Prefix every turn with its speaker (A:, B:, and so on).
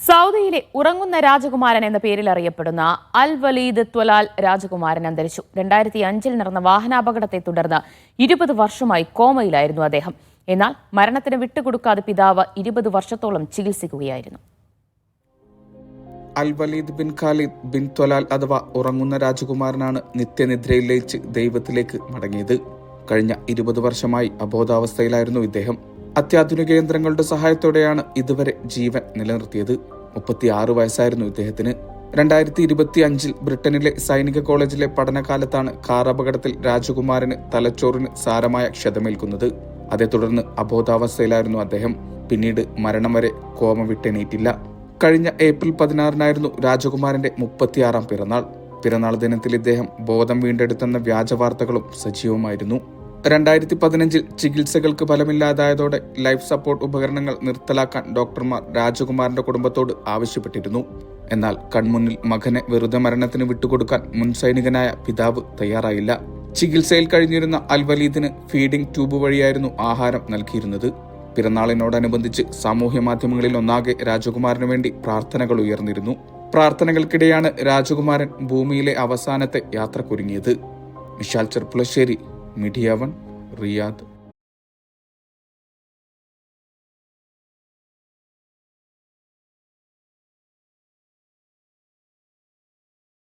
A: സൗദിയിലെ ഉറങ്ങുന്ന രാജകുമാരൻ എന്ന പേരിൽ അറിയപ്പെടുന്ന അൽ വലീദ് ത്വലാൽ രാജകുമാരൻ അന്തരിച്ചു. 2005 നടന്ന വാഹനാപകടത്തെ തുടർന്ന് 20 വർഷമായി കോമയിലായിരുന്നു അദ്ദേഹം. എന്നാൽ മരണത്തിന് വിട്ടുകൊടുക്കാതെ പിതാവ് 20 വർഷത്തോളം ചികിത്സിക്കുകയായിരുന്നു.
B: Al Waleed bin Khalid bin Talal അഥവാ ഉറങ്ങുന്ന രാജകുമാരനാണ് നിത്യനിദ്രയിൽ ലയിച്ച് ദൈവത്തിലേക്ക് മടങ്ങിയത്. കഴിഞ്ഞ 20 വർഷമായി അബോധാവസ്ഥയിലായിരുന്നു ഇദ്ദേഹം. അത്യാധുനിക യന്ത്രങ്ങളുടെ സഹായത്തോടെയാണ് ഇതുവരെ ജീവൻ നിലനിർത്തിയത്. 36 വയസ്സായിരുന്നു ഇദ്ദേഹത്തിന്. 2025 ബ്രിട്ടനിലെ സൈനിക കോളേജിലെ പഠനകാലത്താണ് കാർ അപകടത്തിൽ രാജകുമാരന് തലച്ചോറിന് സാരമായ ക്ഷതമേൽക്കുന്നത്. അതേ തുടർന്ന് അബോധാവസ്ഥയിലായിരുന്നു അദ്ദേഹം. പിന്നീട് മരണം വരെ കോമ വിട്ടെണീറ്റില്ല. കഴിഞ്ഞ ഏപ്രിൽ 16 രാജകുമാരന്റെ 36ാം പിറന്നാൾ ദിനത്തിൽ ഇദ്ദേഹം ബോധം വീണ്ടെടുത്തെന്ന വ്യാജ വാർത്തകളും സജീവമായിരുന്നു. 2015 ചികിത്സകൾക്ക് ഫലമില്ലാതായതോടെ ലൈഫ് സപ്പോർട്ട് ഉപകരണങ്ങൾ നിർത്തലാക്കാൻ ഡോക്ടർമാർ രാജകുമാരന്റെ കുടുംബത്തോട് ആവശ്യപ്പെട്ടിരുന്നു. എന്നാൽ കൺമുന്നിൽ മകനെ വെറുതെ മരണത്തിന് വിട്ടുകൊടുക്കാൻ മുൻ സൈനികനായ പിതാവ് തയ്യാറായില്ല. ചികിത്സയിൽ കഴിഞ്ഞിരുന്ന അൽ വലീദിന് ഫീഡിംഗ് ട്യൂബ് വഴിയായിരുന്നു ആഹാരം നൽകിയിരുന്നത്. പിറന്നാളിനോടനുബന്ധിച്ച് സാമൂഹ്യ മാധ്യമങ്ങളിൽ ഒന്നാകെ രാജകുമാരന് വേണ്ടി പ്രാർത്ഥനകൾ ഉയർന്നിരുന്നു. പ്രാർത്ഥനകൾക്കിടെയാണ് രാജകുമാരൻ ഭൂമിയിലെ അവസാനത്തെ യാത്രക്കൊരുങ്ങിയത്. Vishal Cherpulassery, media 1, Riyadh.